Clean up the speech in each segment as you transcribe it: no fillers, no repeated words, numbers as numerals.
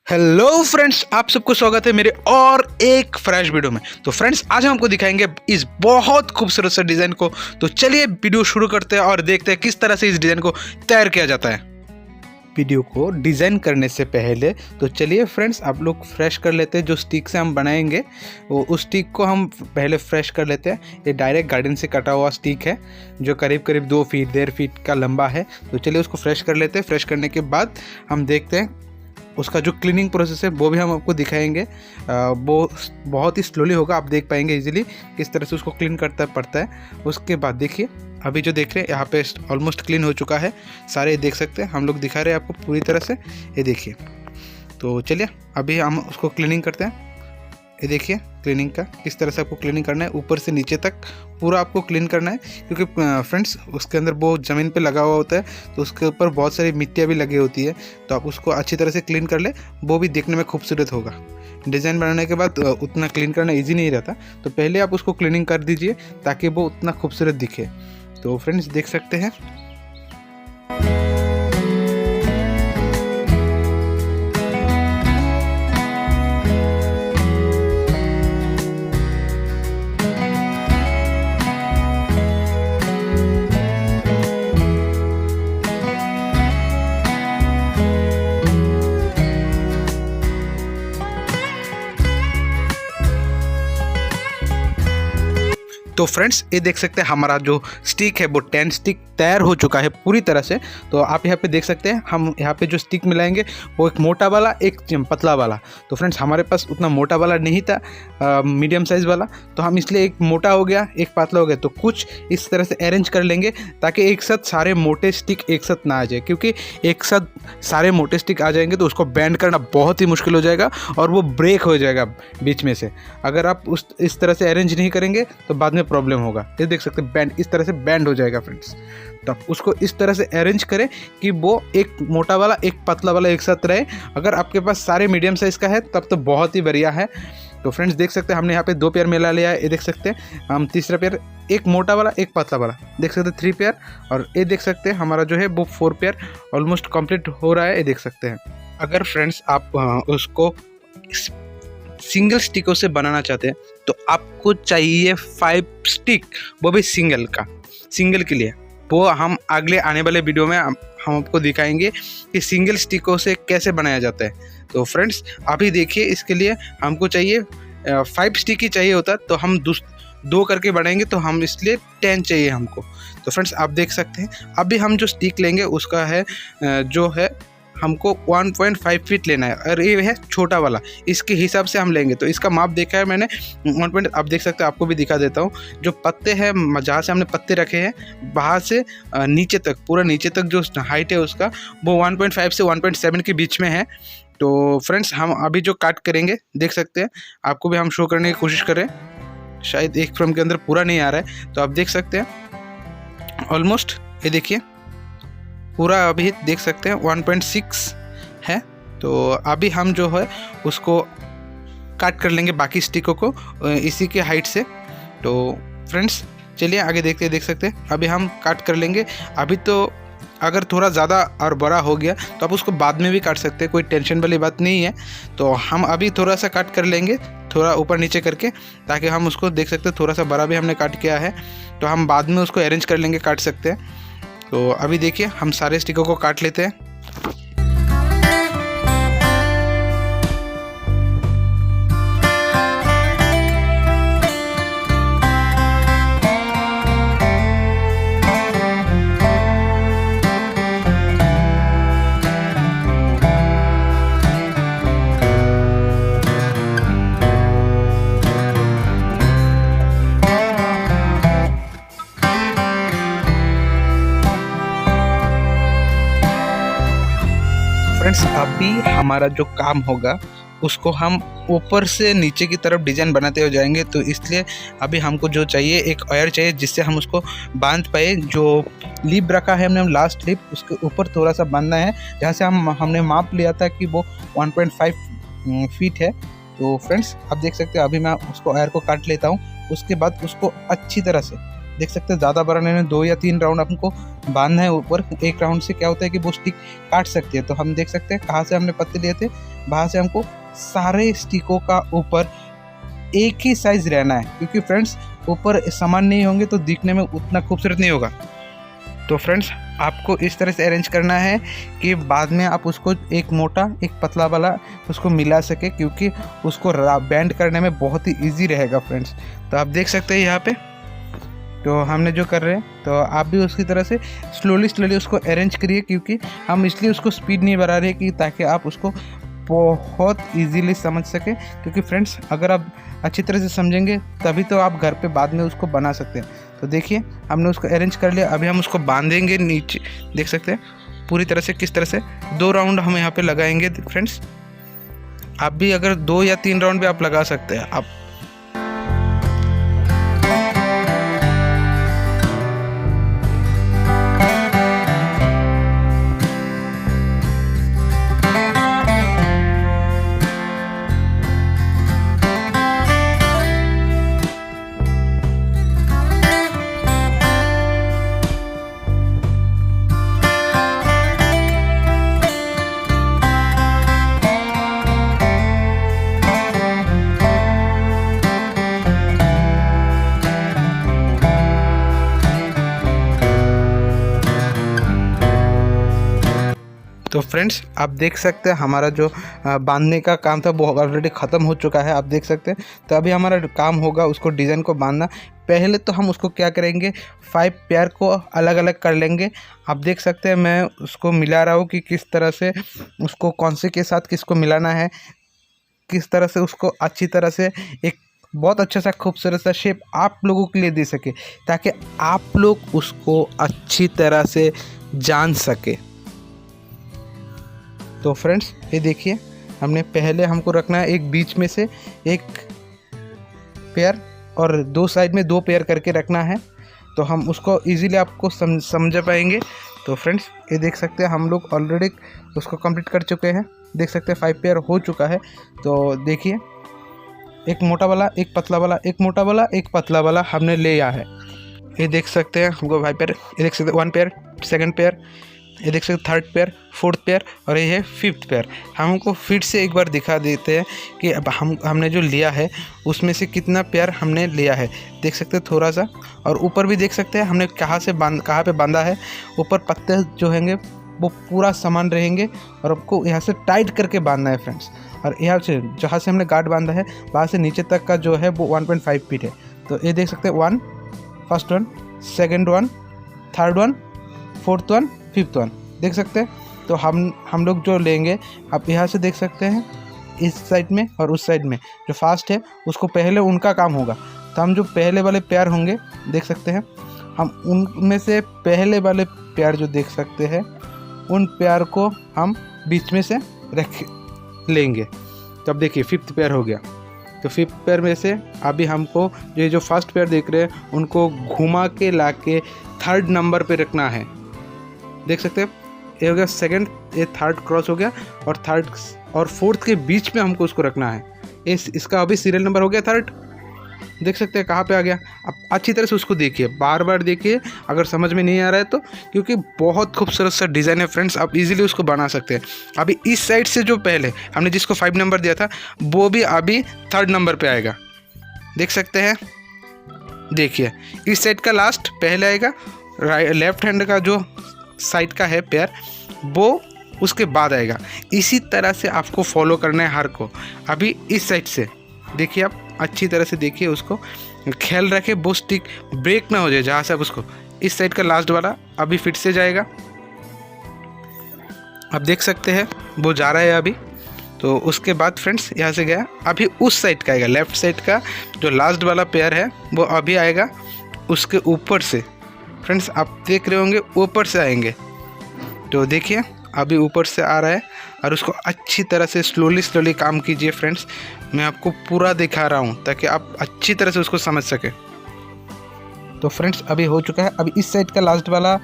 Hello friends, आप सबको स्वागत है मेरे और एक फ्रेश वीडियो में। तो फ्रेंड्स, आज हम आपको दिखाएंगे इस बहुत खूबसूरत से डिज़ाइन को। तो चलिए वीडियो शुरू करते हैं और देखते हैं किस तरह से इस डिज़ाइन को तैयार किया जाता है। वीडियो को डिज़ाइन करने से पहले तो चलिए फ्रेंड्स, आप लोग फ्रेश कर लेते हैं। जो स्टिक से हम बनाएंगे वो उस स्टिक को हम पहले फ्रेश कर लेते हैं। ये डायरेक्ट गार्डन से कटा हुआ स्टिक है जो करीब करीब 2 फीट 1.5 फीट का लंबा है। तो चलिए उसको फ्रेश कर लेते हैं। फ्रेश करने के बाद हम देखते हैं उसका जो क्लीनिंग प्रोसेस है वो भी हम आपको दिखाएंगे। वो बहुत ही स्लोली होगा, आप देख पाएंगे इजीली किस तरह से उसको क्लीन करता पड़ता है। उसके बाद देखिए, अभी जो देख रहे हैं यहाँ पे ऑलमोस्ट क्लीन हो चुका है। सारे देख सकते हैं, हम लोग दिखा रहे हैं आपको पूरी तरह से। ये देखिए, तो चलिए अभी हम उसको क्लीनिंग करते हैं। ये देखिए क्लीनिंग का किस तरह से आपको क्लीनिंग करना है, ऊपर से नीचे तक पूरा आपको क्लीन करना है। क्योंकि फ्रेंड्स उसके अंदर वो ज़मीन पे लगा हुआ होता है, तो उसके ऊपर बहुत सारी मिट्टियाँ भी लगी होती है। तो आप उसको अच्छी तरह से क्लीन कर ले, वो भी देखने में खूबसूरत होगा। डिज़ाइन बनाने के बाद उतना क्लीन करना ईजी नहीं रहता, तो पहले आप उसको क्लीनिंग कर दीजिए ताकि वो उतना खूबसूरत दिखे। तो फ्रेंड्स देख सकते हैं, तो फ्रेंड्स ये देख सकते हैं हमारा जो स्टिक है वो 10 स्टिक तैयार हो चुका है पूरी तरह से। तो आप यहाँ पे देख सकते हैं, हम यहाँ पे जो स्टिक मिलाएंगे वो एक मोटा वाला एक पतला वाला। तो फ्रेंड्स हमारे पास उतना मोटा वाला नहीं था, मीडियम साइज़ वाला, तो हम इसलिए एक मोटा हो गया एक पतला हो गया। तो कुछ इस तरह से अरेंज कर लेंगे ताकि एक साथ सारे मोटे स्टिक एक साथ ना आ जाए, क्योंकि एक साथ सारे मोटे स्टिक आ जाएंगे तो उसको बैंड करना बहुत ही मुश्किल हो जाएगा और वो ब्रेक हो जाएगा बीच में से। अगर आप इस तरह से अरेंज नहीं करेंगे तो बाद में प्रॉब्लम होगा। ये देख सकते हैं बैंड इस तरह से बैंड हो जाएगा फ्रेंड्स। तो आप उसको इस तरह से अरेंज करें कि वो एक मोटा वाला एक पतला वाला एक साथ रहे। अगर आपके पास सारे मीडियम साइज़ का है तब तो बहुत ही बढ़िया है। तो फ्रेंड्स देख सकते हैं हमने यहाँ पे 2 पेयर मिला लिया है। ये देख सकते हैं हम तीसरा पेयर, एक मोटा वाला एक पतला वाला, देख सकते हैं 3 पेयर। और ये देख सकते हैं हमारा जो है वो 4 पेयर ऑलमोस्ट कंप्लीट हो रहा है। ये देख सकते हैं। अगर फ्रेंड्स आप उसको सिंगल स्टिकों से बनाना चाहते हैं तो आपको चाहिए 5 स्टिक, वो भी सिंगल के लिए। वो हम अगले आने वाले वीडियो में हम आपको दिखाएंगे कि सिंगल स्टिकों से कैसे बनाया जाता है। तो फ्रेंड्स अभी देखिए, इसके लिए हमको चाहिए 5 स्टिक ही चाहिए होता, तो हम 2 करके बनाएंगे तो हम इसलिए 10 चाहिए हमको। तो फ्रेंड्स आप देख सकते हैं, अभी हम जो स्टिक लेंगे उसका है जो है हमको 1.5 फीट लेना है और ये है छोटा वाला, इसके हिसाब से हम लेंगे। तो इसका माप देखा है मैंने 1. आप देख सकते हैं, आपको भी दिखा देता हूँ। जो पत्ते हैं, जहाँ से हमने पत्ते रखे हैं वहाँ से नीचे तक, पूरा नीचे तक जो हाइट है उसका वो 1.5 से 1.7 के बीच में है। तो फ्रेंड्स हम अभी जो काट करेंगे देख सकते हैं, आपको भी हम शो करने की कोशिश करें। शायद एक फ्रेम के अंदर पूरा नहीं आ रहा है, तो आप देख सकते हैं ऑलमोस्ट। ये देखिए पूरा अभी देख सकते हैं 1.6 है। तो अभी हम जो है उसको काट कर लेंगे बाकी स्टिकों को इसी के हाइट से। तो फ्रेंड्स चलिए आगे देखते हैं। देख सकते हैं अभी हम काट कर लेंगे। अभी तो अगर थोड़ा ज़्यादा और बड़ा हो गया तो आप उसको बाद में भी काट सकते हैं, कोई टेंशन वाली बात नहीं है। तो हम अभी थोड़ा सा काट कर लेंगे, थोड़ा ऊपर नीचे करके, ताकि हम उसको देख सकते हैं थोड़ा सा बड़ा भी हमने काट किया है। तो हम बाद में उसको अरेंज कर लेंगे, काट सकते हैं। तो अभी देखिए हम सारे स्टिकों को काट लेते हैं। फ्रेंड्स अभी हमारा जो काम होगा उसको हम ऊपर से नीचे की तरफ डिज़ाइन बनाते हो जाएंगे। तो इसलिए अभी हमको जो चाहिए एक वायर चाहिए जिससे हम उसको बांध पाए। जो लिप रखा है हमने लास्ट लिप, उसके ऊपर थोड़ा सा बांधना है, जहाँ से हमने माप लिया था कि वो 1.5 फीट है। तो फ्रेंड्स आप देख सकते हैं अभी मैं उसको वायर को काट लेता हूँ। उसके बाद उसको अच्छी तरह से देख सकते हैं ज़्यादा बड़ा नहीं, 2 या 3 राउंड हमको बांधना है ऊपर। एक राउंड से क्या होता है कि वो स्टिक काट सकती है। तो हम देख सकते हैं कहाँ से हमने पत्ते लिए थे, वहाँ से हमको सारे स्टिकों का ऊपर एक ही साइज़ रहना है, क्योंकि फ्रेंड्स ऊपर समान नहीं होंगे तो दिखने में उतना खूबसूरत नहीं होगा। तो फ्रेंड्स आपको इस तरह से अरेंज करना है कि बाद में आप उसको एक मोटा एक पतला वाला उसको मिला सके, क्योंकि उसको बैंड करने में बहुत ही इजी रहेगा फ्रेंड्स। तो आप देख सकते हैं यहाँ पे तो हमने जो कर रहे हैं, तो आप भी उसकी तरह से स्लोली उसको अरेंज करिए, क्योंकि हम इसलिए उसको स्पीड नहीं बढ़ा रहे कि ताकि आप उसको बहुत इजीली समझ सके। क्योंकि फ्रेंड्स अगर आप अच्छी तरह से समझेंगे तभी तो आप घर पे बाद में उसको बना सकते हैं। तो देखिए हमने उसको अरेंज कर लिया, अभी हम उसको बांधेंगे नीचे। देख सकते हैं पूरी तरह से किस तरह से 2 राउंड हम यहाँ पे लगाएंगे फ्रेंड्स। आप भी अगर 2 या 3 राउंड भी आप लगा सकते हैं आप। तो फ्रेंड्स आप देख सकते हैं हमारा जो बांधने का काम था वो ऑलरेडी ख़त्म हो चुका है, आप देख सकते हैं। तो अभी हमारा काम होगा उसको डिज़ाइन को बांधना। पहले तो हम उसको क्या करेंगे, 5 पेयर को अलग अलग कर लेंगे। आप देख सकते हैं मैं उसको मिला रहा हूँ कि किस तरह से उसको कौन से के साथ किसको मिलाना है, किस तरह से उसको अच्छी तरह से एक बहुत अच्छा सा खूबसूरत सा शेप आप लोगों के लिए दे सके, ताकि आप लोग उसको अच्छी तरह से जान सके। तो फ्रेंड्स ये देखिए हमने पहले हमको रखना है एक बीच में से एक पेयर और 2 साइड में 2 पेयर करके रखना है, तो हम उसको इजीली आपको समझ पाएंगे। तो फ्रेंड्स ये देख सकते हैं हम लोग ऑलरेडी उसको कंप्लीट कर चुके हैं। देख सकते हैं 5 पेयर हो चुका है। तो देखिए एक मोटा वाला एक पतला वाला, एक मोटा वाला एक पतला वाला हमने ले आया है। ये देख सकते हैं हमको 5 पेयर, ये देख सकते हैं 1 पेयर, 2nd पेयर, ये देख सकते 3rd पेयर, 4th पेयर और ये है 5th पेयर। हमको फिर से एक बार दिखा देते हैं कि अब हमने जो लिया है उसमें से कितना पेयर हमने लिया है। देख सकते हैं थोड़ा सा, और ऊपर भी देख सकते हैं हमने कहाँ पे बांधा है। ऊपर पत्ते जो होंगे वो पूरा समान रहेंगे और आपको यहाँ से टाइट करके बांधना है फ्रेंड्स। और यहाँ से जहाँ से हमने गार्ड बांधा है वहाँ से नीचे तक का जो है वो 1.5 फीट है। तो ये देख सकते हैं 1, first 1, second 1, third 1, 4th 1, 5th 1, देख सकते हैं। तो हम लोग जो लेंगे आप यहाँ से देख सकते हैं इस साइड में और उस साइड में जो फास्ट है उसको पहले उनका काम होगा। तो हम जो पहले वाले पेयर होंगे देख सकते हैं, हम उनमें से पहले वाले पेयर जो देख सकते हैं उन पेयर को हम बीच में से रख लेंगे। तो अब देखिए 5th पेयर हो गया। तो 5th पेयर में से अभी हमको ये जो फर्स्ट पेयर देख रहे हैं उनको घुमा के ला के 3rd नंबर पे रखना है। देख सकते हैं ये हो गया 2nd, ये 3rd क्रॉस हो गया और 3rd और 4th के बीच में हमको उसको रखना है। इसका अभी सीरियल नंबर हो गया 3rd। देख सकते हैं कहाँ पे आ गया। अब अच्छी तरह से उसको देखिए, बार बार देखिए, अगर समझ में नहीं आ रहा है तो, क्योंकि बहुत खूबसूरत सा डिज़ाइन है फ्रेंड्स, आप इजीली उसको बना सकते हैं। अभी इस साइड से जो पहले हमने जिसको 5 नंबर दिया था वो भी अभी 3rd नंबर पे आएगा। देख सकते हैं, देखिए इस साइड का लास्ट पहले आएगा, लेफ्ट हैंड का जो साइड का है पेयर वो उसके बाद आएगा। इसी तरह से आपको फॉलो करना है हर को। अभी इस साइड से देखिए, आप अच्छी तरह से देखिए, उसको ख्याल रखें वो स्टिक ब्रेक ना हो जाए। जहाँ से आप उसको इस साइड का लास्ट वाला अभी फिट से जाएगा, आप देख सकते हैं वो जा रहा है अभी। तो उसके बाद फ्रेंड्स यहाँ से गया, अभी उस साइड का आएगा, लेफ्ट साइड का जो लास्ट वाला पेयर है वो अभी आएगा उसके ऊपर से। फ्रेंड्स आप देख रहे होंगे ऊपर से आएंगे, तो देखिए अभी ऊपर से आ रहा है। और उसको अच्छी तरह से स्लोली काम कीजिए फ्रेंड्स, मैं आपको पूरा दिखा रहा हूँ ताकि आप अच्छी तरह से उसको समझ सके। तो फ्रेंड्स अभी हो चुका है। अभी इस साइड का लास्ट वाला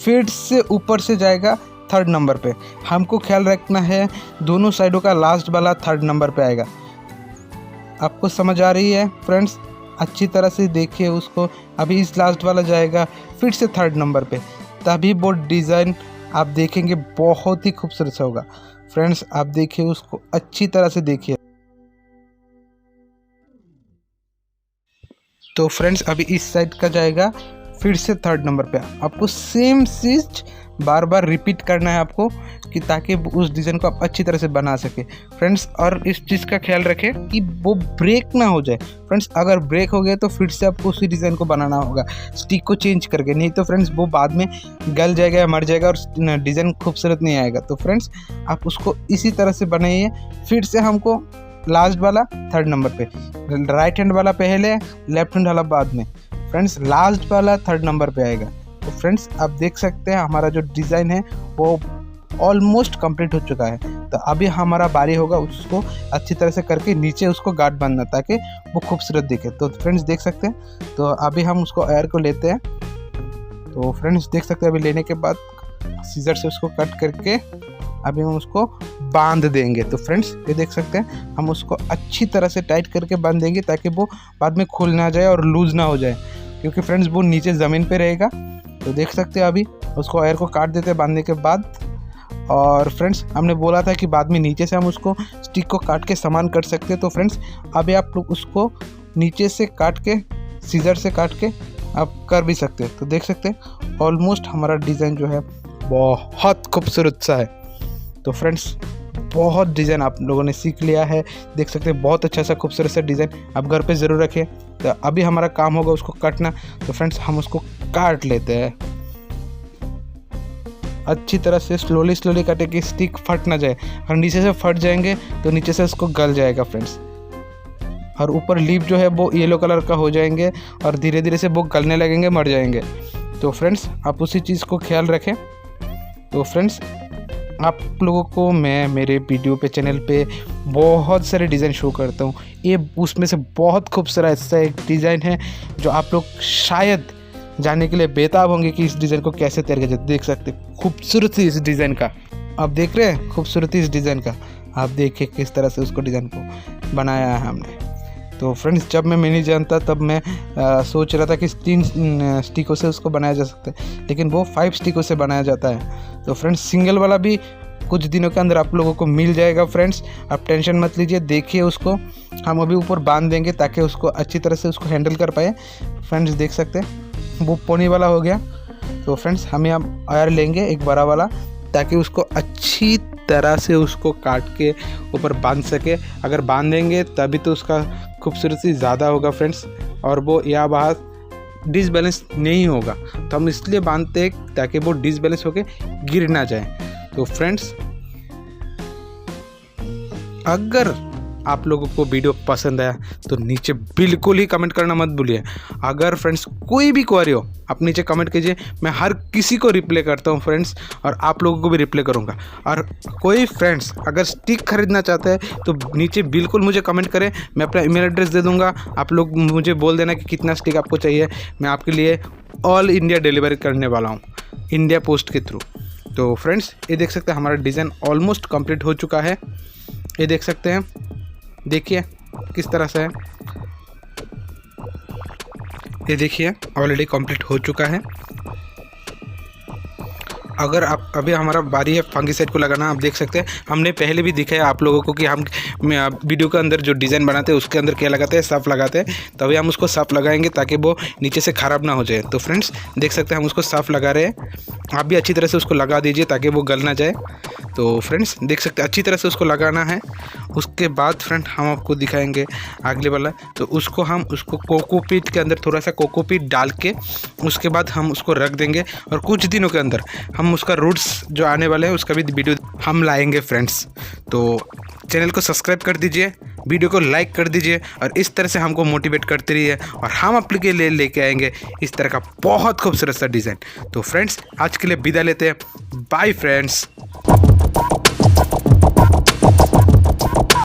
फिर से ऊपर से जाएगा 3rd नंबर पे। हमको ख्याल रखना है दोनों साइडों का लास्ट वाला 3rd नंबर पे आएगा। आपको समझ आ रही है फ्रेंड्स? अच्छी तरह से देखिए उसको। अभी इस लास्ट वाला जाएगा फिर से 3rd नंबर पे, तभी वो डिज़ाइन आप देखेंगे बहुत ही खूबसूरत सा होगा। फ्रेंड्स आप देखिए उसको अच्छी तरह से देखिए। तो फ्रेंड्स अभी इस साइड का जाएगा फिर से 3rd नंबर पे। आपको सेम चीज़ बार बार रिपीट करना है आपको, कि ताकि उस डिज़ाइन को आप अच्छी तरह से बना सके फ्रेंड्स। और इस चीज़ का ख्याल रखें कि वो ब्रेक ना हो जाए फ्रेंड्स। अगर ब्रेक हो गया तो फिर से आपको उसी डिज़ाइन को बनाना होगा स्टिक को चेंज करके, नहीं तो फ्रेंड्स वो बाद में गल जाएगा या मर जाएगा और डिज़ाइन खूबसूरत नहीं आएगा। तो फ्रेंड्स आप उसको इसी तरह से बनाइए। फिर से हमको लास्ट वाला 3rd नंबर पे, राइट हैंड वाला पहले, लेफ्ट हैंड वाला बाद में। फ्रेंड्स लास्ट वाला 3rd नंबर पे आएगा। तो फ्रेंड्स आप देख सकते हैं हमारा जो डिज़ाइन है वो ऑलमोस्ट कंप्लीट हो चुका है। तो अभी हमारा बारी होगा उसको अच्छी तरह से करके नीचे उसको गार्ड बांधना, ताकि वो खूबसूरत दिखे। तो फ्रेंड्स देख सकते हैं। तो अभी हम उसको एयर को लेते हैं। तो फ्रेंड्स देख सकते हैं अभी लेने के बाद सीजर से उसको कट करके अभी हम उसको बांध देंगे। तो फ्रेंड्स ये देख सकते हैं हम उसको अच्छी तरह से टाइट करके बांध देंगे, ताकि वो बाद में खुल ना जाए और लूज़ ना हो जाए, क्योंकि फ्रेंड्स वो नीचे ज़मीन पे रहेगा। तो देख सकते हैं अभी उसको एयर को काट देते हैं बांधने के बाद। और फ्रेंड्स हमने बोला था कि बाद में नीचे से हम उसको स्टिक को काट के समान कर सकते हैं। तो फ्रेंड्स अभी आप लोग उसको नीचे से काट के, सीजर से काट के आप कर भी सकते हैं। तो देख सकते हैं ऑलमोस्ट हमारा डिज़ाइन जो है बहुत खूबसूरत सा है। तो फ्रेंड्स बहुत डिज़ाइन आप लोगों ने सीख लिया है, देख सकते हैं बहुत अच्छा सा खूबसूरत सा डिज़ाइन आप घर पे ज़रूर रखें। तो अभी हमारा काम होगा उसको काटना। तो फ्रेंड्स हम उसको काट लेते हैं अच्छी तरह से, स्लोली काटे कि स्टिक फट ना जाए। और नीचे से फट जाएंगे तो नीचे से उसको गल जाएगा फ्रेंड्स। और ऊपर लीफ जो है वो येलो कलर का हो जाएंगे और धीरे धीरे से वो गलने लगेंगे, मर जाएंगे। तो फ्रेंड्स आप उसी चीज़ को ख्याल रखें। तो फ्रेंड्स आप लोगों को मैं मेरे वीडियो पे, चैनल पे बहुत सारे डिज़ाइन शो करता हूँ। ये उसमें से बहुत खूबसूरत ऐसा एक डिज़ाइन है जो आप लोग शायद जानने के लिए बेताब होंगे कि इस डिज़ाइन को कैसे तैयार किया जाए। देख सकते खूबसूरती इस डिज़ाइन का, आप देख रहे हैं खूबसूरती इस डिज़ाइन का। आप देखिए किस तरह से उसको डिज़ाइन को बनाया है हमने। तो फ्रेंड्स जब मैं नहीं जानता तब मैं सोच रहा था कि 3 स्टिकों से उसको बनाया जा सकता है, लेकिन वो 5 स्टिकों से बनाया जाता है। तो फ्रेंड्स सिंगल वाला भी कुछ दिनों के अंदर आप लोगों को मिल जाएगा फ्रेंड्स, आप टेंशन मत लीजिए। देखिए उसको हम अभी ऊपर बांध देंगे ताकि उसको अच्छी तरह से उसको हैंडल कर पाए। फ्रेंड्स देख सकते हैं वो पोनी वाला हो गया। तो फ्रेंड्स हम यहाँ आयर लेंगे एक बड़ा वाला, ताकि उसको अच्छी तरह से उसको काट के ऊपर बांध सके। अगर बांध देंगे तभी तो उसका खूबसूरती ज़्यादा होगा फ्रेंड्स, और वो या बाहर डिसबैलेंस नहीं होगा। तो हम इसलिए बांधते हैं ताकि वो डिसबैलेंस होके गिर ना जाए। तो फ्रेंड्स अगर आप लोगों को वीडियो पसंद आया तो नीचे बिल्कुल ही कमेंट करना मत भूलिए। अगर फ्रेंड्स कोई भी क्वेरी हो आप नीचे कमेंट कीजिए, मैं हर किसी को रिप्लाई करता हूं फ्रेंड्स, और आप लोगों को भी रिप्लाई करूंगा। और कोई फ्रेंड्स अगर स्टिक खरीदना चाहते हैं तो नीचे बिल्कुल मुझे कमेंट करें, मैं अपना ईमेल एड्रेस दे दूंगा। आप लोग मुझे बोल देना कि कितना स्टिक आपको चाहिए, मैं आपके लिए ऑल इंडिया डिलीवरी करने वाला हूँ इंडिया पोस्ट के थ्रू। तो फ्रेंड्स ये देख सकते हैं हमारा डिज़ाइन ऑलमोस्ट कंप्लीट हो चुका है। ये देख सकते हैं, देखिए किस तरह से है। ये देखिए ऑलरेडी कंप्लीट हो चुका है। अगर आप अभी हमारा बारी है फंगीसाइड को लगाना। आप देख सकते हैं हमने पहले भी दिखाया आप लोगों को कि हम वीडियो के अंदर जो डिज़ाइन बनाते हैं उसके अंदर क्या लगाते हैं, सफ़ लगाते हैं। तभी हम उसको सफ़ लगाएंगे ताकि वो नीचे से ख़राब ना हो जाए। तो फ्रेंड्स देख सकते हैं हम उसको सफ़ लगा रहे हैं। आप भी अच्छी तरह से उसको लगा दीजिए ताकि वो गल ना जाए। तो फ्रेंड्स देख सकते हैं अच्छी तरह से उसको लगाना है। उसके बाद फ्रेंड हम आपको दिखाएंगे अगले वाला। तो उसको कोकोपीट के अंदर थोड़ा सा कोकोपीट डाल के उसके बाद हम उसको रख देंगे, और कुछ दिनों के अंदर हम उसका रूट्स जो आने वाले हैं उसका भी वीडियो हम लाएंगे फ्रेंड्स। तो चैनल को सब्सक्राइब कर दीजिए, वीडियो को लाइक कर दीजिए, और इस तरह से हमको मोटिवेट करते रहिए, और हम आप के लिए लेके आएंगे इस तरह का बहुत खूबसूरत सा डिज़ाइन। तो फ्रेंड्स आज के लिए विदा लेते हैं, बाय फ्रेंड्स।